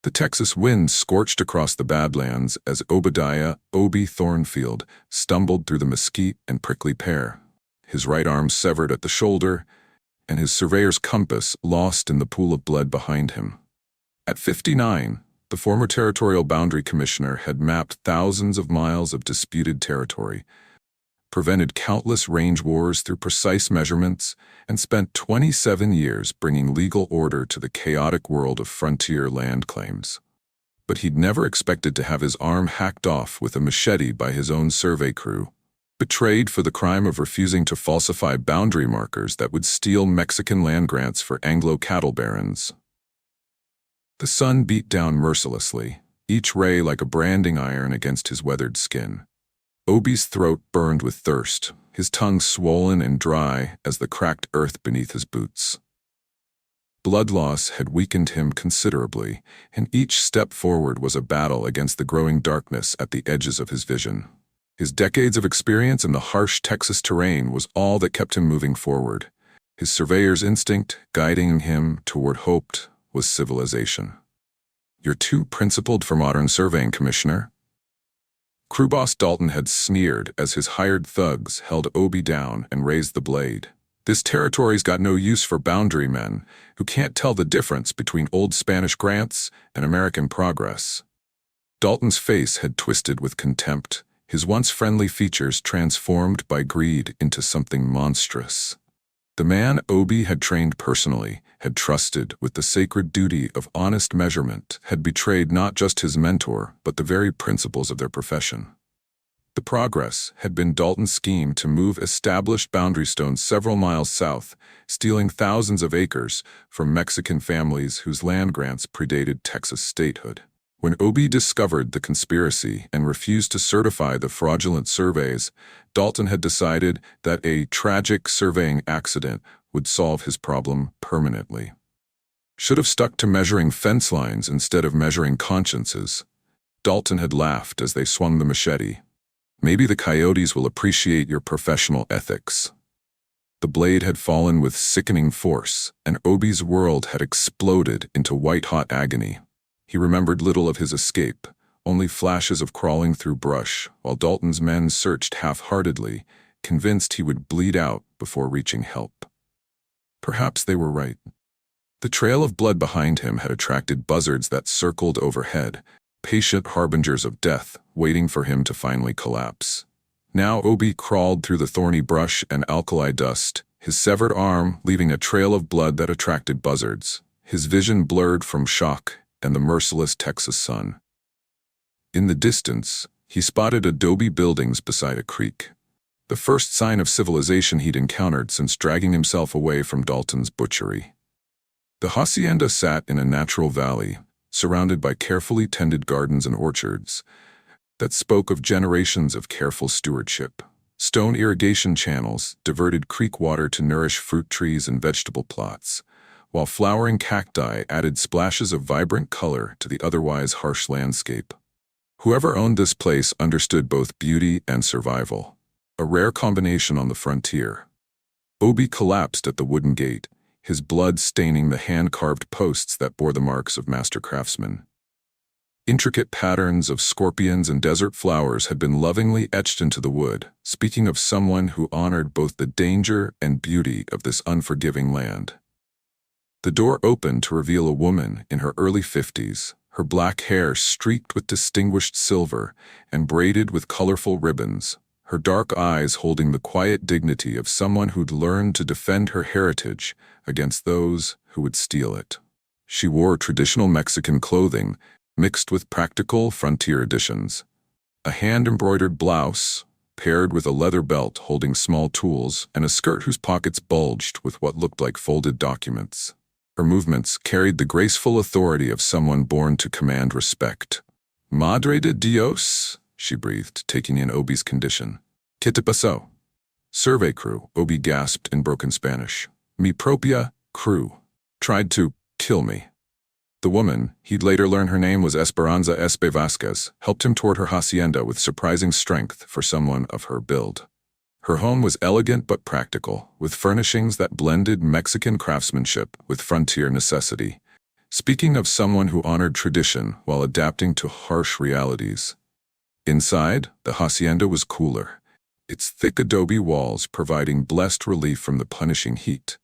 The Texas wind scorched across the Badlands as Obadiah Obi Thornfield stumbled through the mesquite and prickly pear, his right arm severed at the shoulder, and his surveyor's compass lost in the pool of blood behind him. At 59, the former territorial boundary commissioner had mapped thousands of miles of disputed territory, prevented countless range wars through precise measurements, and spent 27 years bringing legal order to the chaotic world of frontier land claims. But he'd never expected to have his arm hacked off with a machete by his own survey crew, betrayed for the crime of refusing to falsify boundary markers that would steal Mexican land grants for Anglo cattle barons. The sun beat down mercilessly, each ray like a branding iron against his weathered skin. Obi's throat burned with thirst, his tongue swollen and dry as the cracked earth beneath his boots. Blood loss had weakened him considerably, and each step forward was a battle against the growing darkness at the edges of his vision. His decades of experience in the harsh Texas terrain was all that kept him moving forward. His surveyor's instinct, guiding him toward hope, was civilization. "You're too principled for modern surveying, Commissioner." Crew boss Dalton had sneered as his hired thugs held Obi down and raised the blade. "This territory's got no use for boundary men who can't tell the difference between old Spanish grants and American progress." Dalton's face had twisted with contempt, his once friendly features transformed by greed into something monstrous. The man Obi had trained personally, had trusted with the sacred duty of honest measurement, had betrayed not just his mentor, but the very principles of their profession. The Progress had been Dalton's scheme to move established boundary stones several miles south, stealing thousands of acres from Mexican families whose land grants predated Texas statehood. When Obi discovered the conspiracy and refused to certify the fraudulent surveys, Dalton had decided that a tragic surveying accident would solve his problem permanently. Should have stuck to measuring fence lines instead of measuring consciences. Dalton had laughed as they swung the machete. "Maybe the coyotes will appreciate your professional ethics." The blade had fallen with sickening force, and Obi's world had exploded into white-hot agony. He remembered little of his escape, only flashes of crawling through brush, while Dalton's men searched half-heartedly, convinced he would bleed out before reaching help. Perhaps they were right. The trail of blood behind him had attracted buzzards that circled overhead, patient harbingers of death, waiting for him to finally collapse. Now Obi crawled through the thorny brush and alkali dust, his severed arm leaving a trail of blood that attracted buzzards, his vision blurred from shock and the merciless Texas sun. In the distance, he spotted adobe buildings beside a creek, the first sign of civilization he'd encountered since dragging himself away from Dalton's butchery. The hacienda sat in a natural valley, surrounded by carefully tended gardens and orchards, that spoke of generations of careful stewardship. Stone irrigation channels diverted creek water to nourish fruit trees and vegetable plots, while flowering cacti added splashes of vibrant color to the otherwise harsh landscape. Whoever owned this place understood both beauty and survival, a rare combination on the frontier. Obi collapsed at the wooden gate, his blood staining the hand-carved posts that bore the marks of master craftsmen. Intricate patterns of scorpions and desert flowers had been lovingly etched into the wood, speaking of someone who honored both the danger and beauty of this unforgiving land. The door opened to reveal a woman in her early 50s, her black hair streaked with distinguished silver and braided with colorful ribbons, her dark eyes holding the quiet dignity of someone who'd learned to defend her heritage against those who would steal it. She wore traditional Mexican clothing, mixed with practical frontier additions. A hand-embroidered blouse, paired with a leather belt holding small tools, and a skirt whose pockets bulged with what looked like folded documents. Her movements carried the graceful authority of someone born to command respect. "Madre de Dios," she breathed, taking in Obi's condition. "¿Qué te pasó?" "Survey crew," Obi gasped in broken Spanish. "Mi propia crew. Tried to kill me." The woman, he'd later learn her name was Esperanza Espe Vasquez, helped him toward her hacienda with surprising strength for someone of her build. Her home was elegant but practical, with furnishings that blended Mexican craftsmanship with frontier necessity. speaking of someone who honored tradition while adapting to harsh realities. Inside, the hacienda was cooler, its thick adobe walls providing blessed relief from the punishing heat.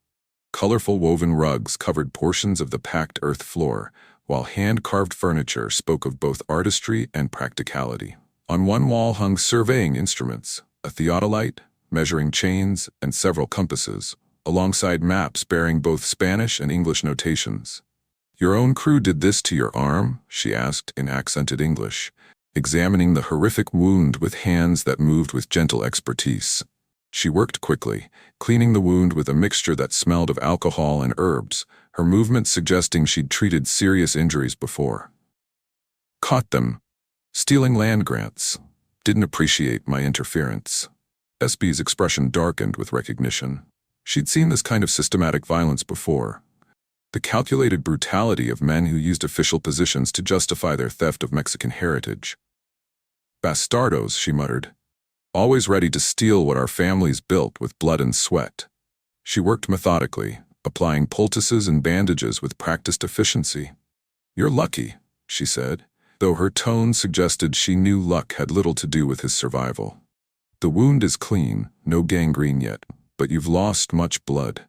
Colorful woven rugs covered portions of the packed earth floor, while hand-carved furniture spoke of both artistry and practicality. On one wall hung surveying instruments, a theodolite, measuring chains, and several compasses, alongside maps bearing both Spanish and English notations. "Your own crew did this to your arm?" she asked in accented English, examining the horrific wound with hands that moved with gentle expertise. She worked quickly, cleaning the wound with a mixture that smelled of alcohol and herbs, her movements suggesting she'd treated serious injuries before. "Caught them. Stealing land grants. Didn't appreciate my interference." SB's expression darkened with recognition. She'd seen this kind of systematic violence before. The calculated brutality of men who used official positions to justify their theft of Mexican heritage. "Bastardos," she muttered. "Always ready to steal what our families built with blood and sweat." She worked methodically, applying poultices and bandages with practiced efficiency. "You're lucky," she said, though her tone suggested she knew luck had little to do with his survival. "The wound is clean, no gangrene yet, but you've lost much blood."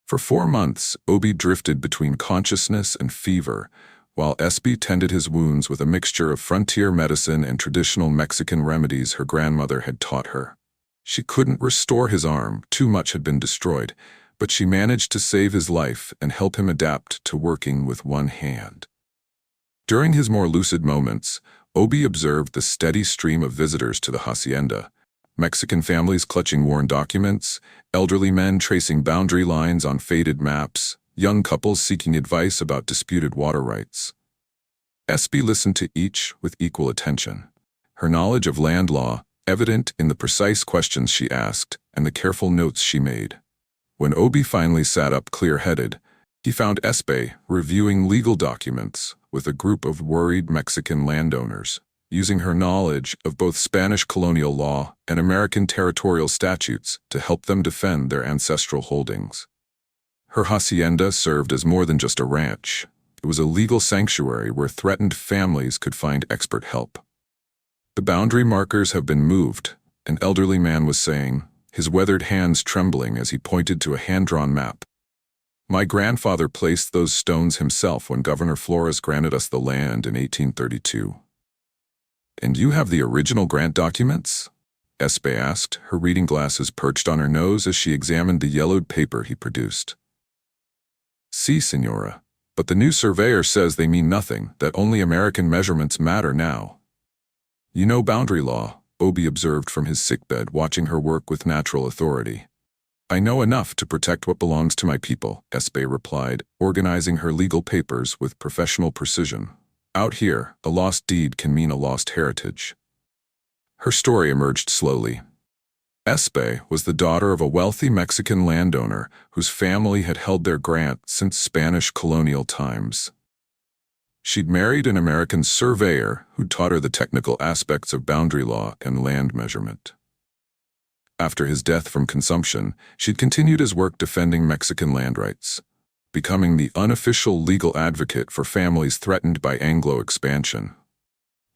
For 4 months, Obi drifted between consciousness and fever, while SB tended his wounds with a mixture of frontier medicine and traditional Mexican remedies her grandmother had taught her. She couldn't restore his arm, too much had been destroyed, but she managed to save his life and help him adapt to working with one hand. During his more lucid moments, Obi observed the steady stream of visitors to the hacienda, Mexican families clutching worn documents, elderly men tracing boundary lines on faded maps, young couples seeking advice about disputed water rights. SB listened to each with equal attention, her knowledge of land law evident in the precise questions she asked and the careful notes she made. When Obi finally sat up clear-headed, he found Espe reviewing legal documents with a group of worried Mexican landowners, using her knowledge of both Spanish colonial law and American territorial statutes to help them defend their ancestral holdings. Her hacienda served as more than just a ranch. It was a legal sanctuary where threatened families could find expert help. "The boundary markers have been moved," an elderly man was saying, his weathered hands trembling as he pointed to a hand-drawn map. "My grandfather placed those stones himself when Governor Flores granted us the land in 1832. "And you have the original grant documents?" Espe asked, her reading glasses perched on her nose as she examined the yellowed paper he produced. "Si, senora. But the new surveyor says they mean nothing, that only American measurements matter now." "You know boundary law," Obi observed from his sickbed, watching her work with natural authority. "I know enough to protect what belongs to my people," Espe replied, organizing her legal papers with professional precision. "Out here, a lost deed can mean a lost heritage." Her story emerged slowly. Espe was the daughter of a wealthy Mexican landowner whose family had held their grant since Spanish colonial times. She'd married an American surveyor who taught her the technical aspects of boundary law and land measurement. After his death from consumption, she'd continued his work defending Mexican land rights, becoming the unofficial legal advocate for families threatened by Anglo expansion.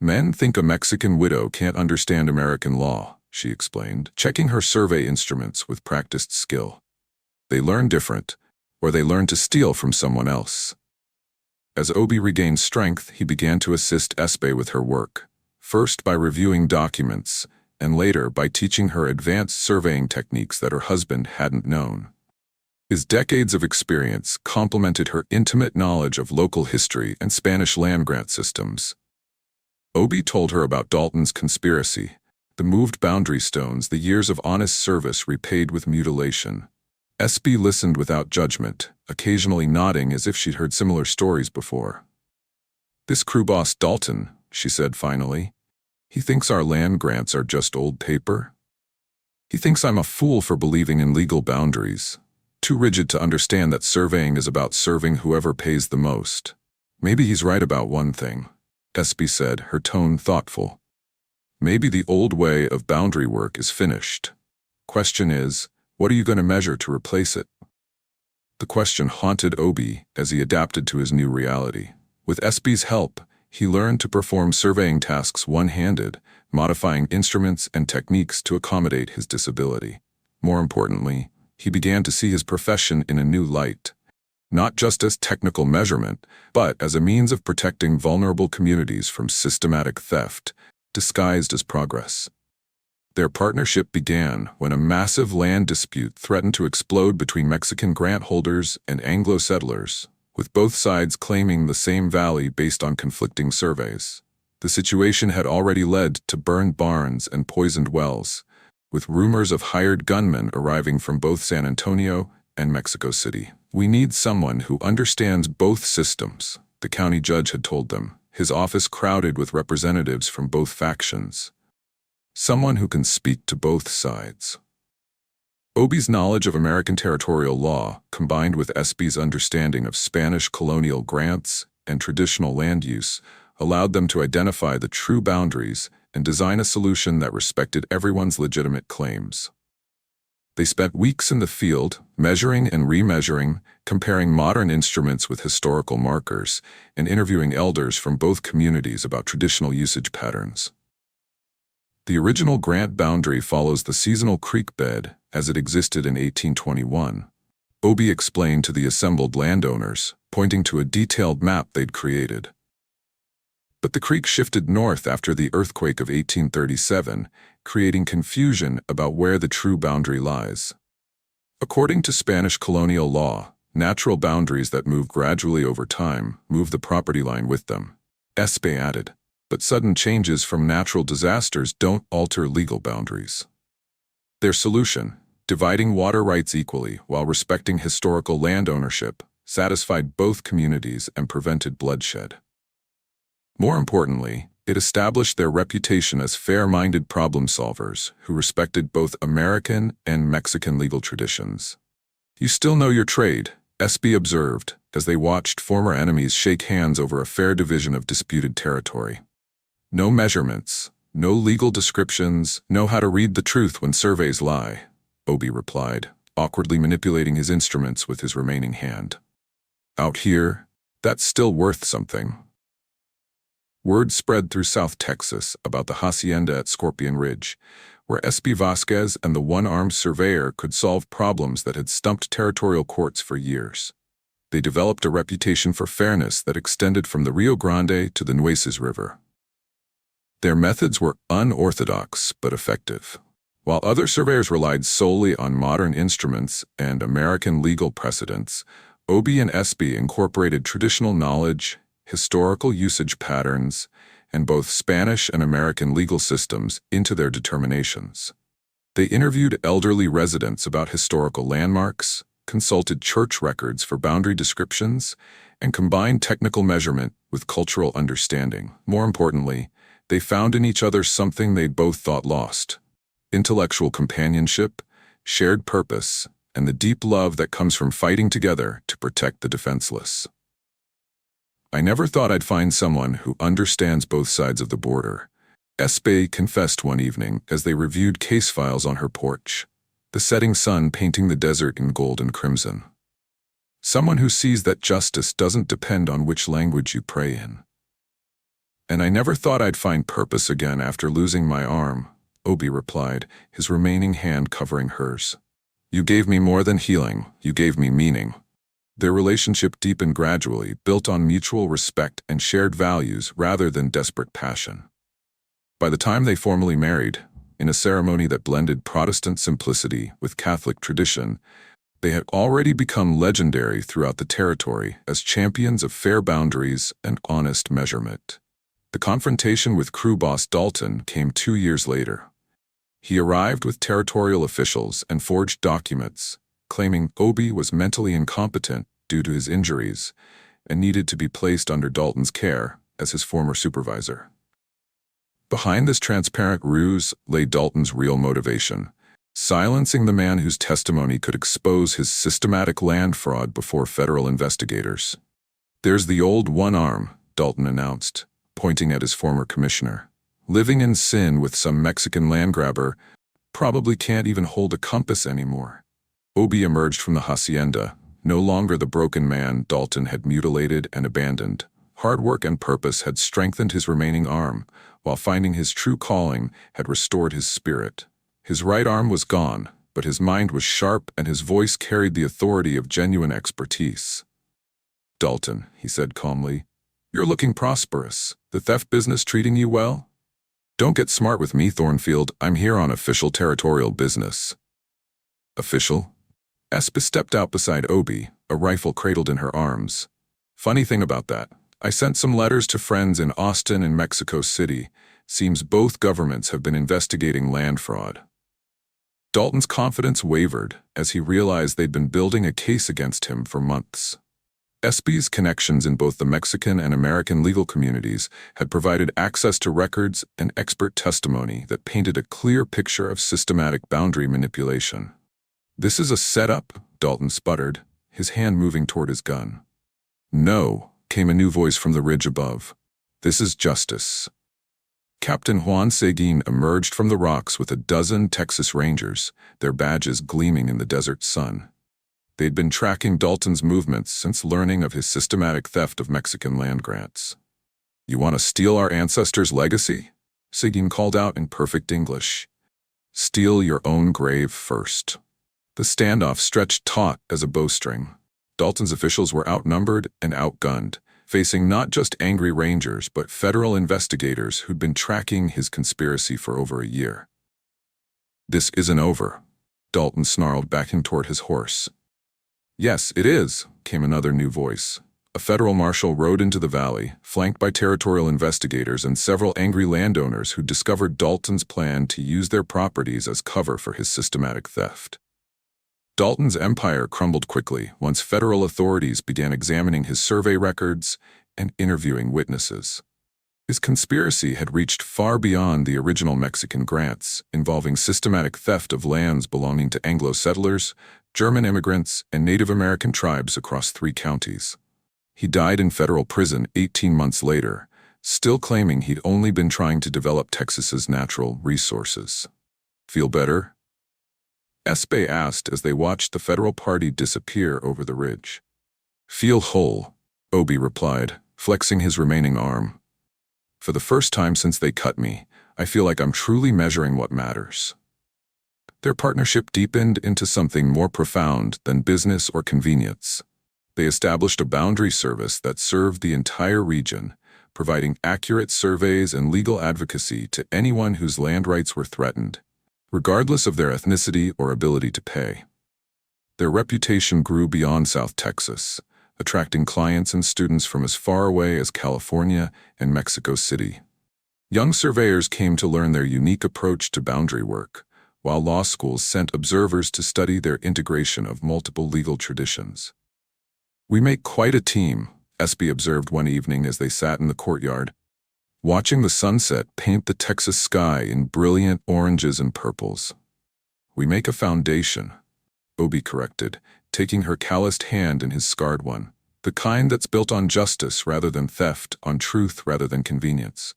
"Men think a Mexican widow can't understand American law," she explained, checking her survey instruments with practiced skill. "They learn different, or they learn to steal from someone else." As Obi regained strength, he began to assist Espe with her work, first by reviewing documents, and later by teaching her advanced surveying techniques that her husband hadn't known. His decades of experience complemented her intimate knowledge of local history and Spanish land grant systems. Obi told her about Dalton's conspiracy, the moved boundary stones, the years of honest service repaid with mutilation. SB listened without judgment, occasionally nodding as if she'd heard similar stories before. "This crew boss Dalton," she said finally, "he thinks our land grants are just old paper. He thinks I'm a fool for believing in legal boundaries, too rigid to understand that surveying is about serving whoever pays the most. Maybe he's right about one thing," SB said, her tone thoughtful. "Maybe the old way of boundary work is finished. Question is, what are you going to measure to replace it?" The question haunted Obi as he adapted to his new reality. With SB's help, he learned to perform surveying tasks one-handed, modifying instruments and techniques to accommodate his disability. More importantly, he began to see his profession in a new light, not just as technical measurement, but as a means of protecting vulnerable communities from systematic theft, disguised as progress. Their partnership began when a massive land dispute threatened to explode between Mexican grant holders and Anglo settlers, with both sides claiming the same valley based on conflicting surveys. The situation had already led to burned barns and poisoned wells, with rumors of hired gunmen arriving from both San Antonio and Mexico City. "We need someone who understands both systems," the county judge had told them, his office crowded with representatives from both factions. "Someone who can speak to both sides." Obi's knowledge of American territorial law, combined with SB's understanding of Spanish colonial grants and traditional land use, allowed them to identify the true boundaries and design a solution that respected everyone's legitimate claims. They spent weeks in the field, measuring and remeasuring, comparing modern instruments with historical markers, and interviewing elders from both communities about traditional usage patterns. The original grant boundary follows the seasonal creek bed as it existed in 1821. Obi explained to the assembled landowners, pointing to a detailed map they'd created. But the creek shifted north after the earthquake of 1837, creating confusion about where the true boundary lies. According to Spanish colonial law, natural boundaries that move gradually over time move the property line with them. Espe added, but sudden changes from natural disasters don't alter legal boundaries. Their solution, dividing water rights equally while respecting historical land ownership, satisfied both communities and prevented bloodshed. More importantly, it established their reputation as fair-minded problem solvers who respected both American and Mexican legal traditions. "You still know your trade," SB observed, as they watched former enemies shake hands over a fair division of disputed territory. "No measurements, no legal descriptions, know how to read the truth when surveys lie," Obi replied, awkwardly manipulating his instruments with his remaining hand. "Out here, that's still worth something." Word spread through South Texas about the hacienda at Scorpion Ridge, where S.B. Vasquez and the one-armed surveyor could solve problems that had stumped territorial courts for years. They developed a reputation for fairness that extended from the Rio Grande to the Nueces River. Their methods were unorthodox but effective. While other surveyors relied solely on modern instruments and American legal precedents, Obi and SB incorporated traditional knowledge, historical usage patterns, and both Spanish and American legal systems into their determinations. They interviewed elderly residents about historical landmarks, consulted church records for boundary descriptions, and combined technical measurement with cultural understanding. More importantly, they found in each other something they'd both thought lost: intellectual companionship, shared purpose, and the deep love that comes from fighting together to protect the defenseless. "I never thought I'd find someone who understands both sides of the border," Espe confessed one evening as they reviewed case files on her porch, the setting sun painting the desert in gold and crimson. "Someone who sees that justice doesn't depend on which language you pray in." "And I never thought I'd find purpose again after losing my arm," Obi replied, his remaining hand covering hers. "You gave me more than healing, you gave me meaning." Their relationship deepened gradually, built on mutual respect and shared values rather than desperate passion. By the time they formally married, in a ceremony that blended Protestant simplicity with Catholic tradition, they had already become legendary throughout the territory as champions of fair boundaries and honest measurement. The confrontation with crew boss Dalton came 2 years later. He arrived with territorial officials and forged documents, claiming Obi was mentally incompetent due to his injuries and needed to be placed under Dalton's care as his former supervisor. Behind this transparent ruse lay Dalton's real motivation: silencing the man whose testimony could expose his systematic land fraud before federal investigators. "There's the old one arm," Dalton announced, pointing at his former commissioner. "Living in sin with some Mexican land grabber, probably can't even hold a compass anymore." Obi emerged from the hacienda, No longer the broken man Dalton had mutilated and abandoned. Hard work and purpose had strengthened his remaining arm, while finding his true calling had restored his spirit. His right arm was gone, but his mind was sharp and his voice carried the authority of genuine expertise. "Dalton," he said calmly, "you're looking prosperous. The theft business treating you well?" "Don't get smart with me, Thornfield. I'm here on official territorial business." "Official?" Espe stepped out beside Obi, a rifle cradled in her arms. "Funny thing about that. I sent some letters to friends in Austin and Mexico City. Seems both governments have been investigating land fraud." Dalton's confidence wavered as he realized they'd been building a case against him for months. Espe's connections in both the Mexican and American legal communities had provided access to records and expert testimony that painted a clear picture of systematic boundary manipulation. "This is a setup," Dalton sputtered, his hand moving toward his gun. "No," came a new voice from the ridge above. "This is justice." Captain Juan Seguin emerged from the rocks with a dozen Texas Rangers, their badges gleaming in the desert sun. They'd been tracking Dalton's movements since learning of his systematic theft of Mexican land grants. "You want to steal our ancestors' legacy?" Seguin called out in perfect English. "Steal your own grave first." The standoff stretched taut as a bowstring. Dalton's officials were outnumbered and outgunned, facing not just angry Rangers but federal investigators who'd been tracking his conspiracy for over a year. "This isn't over," Dalton snarled, backing toward his horse. "Yes, it is," came another new voice. A federal marshal rode into the valley, flanked by territorial investigators and several angry landowners who discovered Dalton's plan to use their properties as cover for his systematic theft. Dalton's empire crumbled quickly once federal authorities began examining his survey records and interviewing witnesses. His conspiracy had reached far beyond the original Mexican grants, involving systematic theft of lands belonging to Anglo settlers, German immigrants, and Native American tribes across 3 counties. He died in federal prison 18 months later, still claiming he'd only been trying to develop Texas's natural resources. "Feel better?" Espe asked as they watched the federal party disappear over the ridge. "Feel whole," Obi replied, flexing his remaining arm. "For the first time since they cut me, I feel like I'm truly measuring what matters." Their partnership deepened into something more profound than business or convenience. They established a boundary service that served the entire region, providing accurate surveys and legal advocacy to anyone whose land rights were threatened, regardless of their ethnicity or ability to pay. Their reputation grew beyond South Texas, attracting clients and students from as far away as California and Mexico City. Young surveyors came to learn their unique approach to boundary work, while law schools sent observers to study their integration of multiple legal traditions. "We make quite a team," Espe observed one evening as they sat in the courtyard, watching the sunset paint the Texas sky in brilliant oranges and purples. "We make a foundation," Obi corrected, taking her calloused hand in his scarred one, "the kind that's built on justice rather than theft, on truth rather than convenience."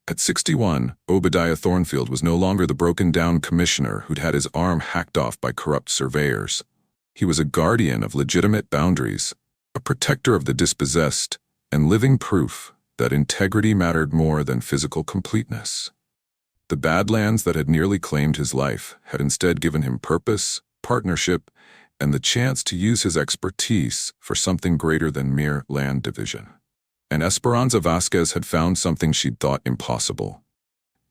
At 61, Obadiah Thornfield was no longer the broken-down commissioner who'd had his arm hacked off by corrupt surveyors. He was a guardian of legitimate boundaries, a protector of the dispossessed, and living proof that integrity mattered more than physical completeness. The badlands that had nearly claimed his life had instead given him purpose, partnership, and the chance to use his expertise for something greater than mere land division. And Esperanza Vasquez had found something she'd thought impossible.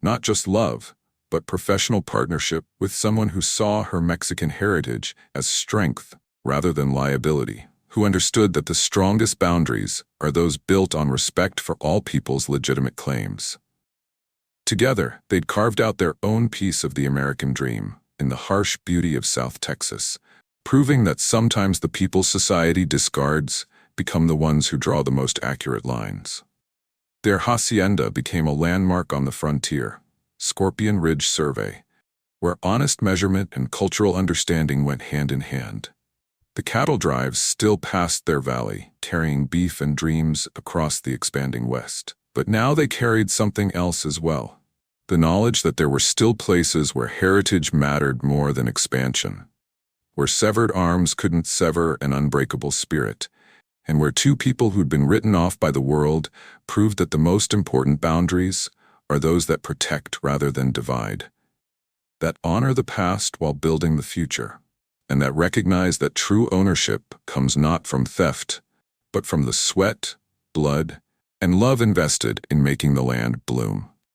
Not just love, but professional partnership with someone who saw her Mexican heritage as strength rather than liability, who understood that the strongest boundaries are those built on respect for all people's legitimate claims. Together, they'd carved out their own piece of the American dream in the harsh beauty of South Texas, proving that sometimes the people society discards become the ones who draw the most accurate lines. Their hacienda became a landmark on the frontier, Scorpion Ridge Survey, where honest measurement and cultural understanding went hand in hand. The cattle drives still passed their valley, carrying beef and dreams across the expanding west. But now they carried something else as well, the knowledge that there were still places where heritage mattered more than expansion. where severed arms couldn't sever an unbreakable spirit, and where two people who'd been written off by the world proved that the most important boundaries are those that protect rather than divide, that honor the past while building the future, and that recognize that true ownership comes not from theft, but from the sweat, blood, and love invested in making the land bloom.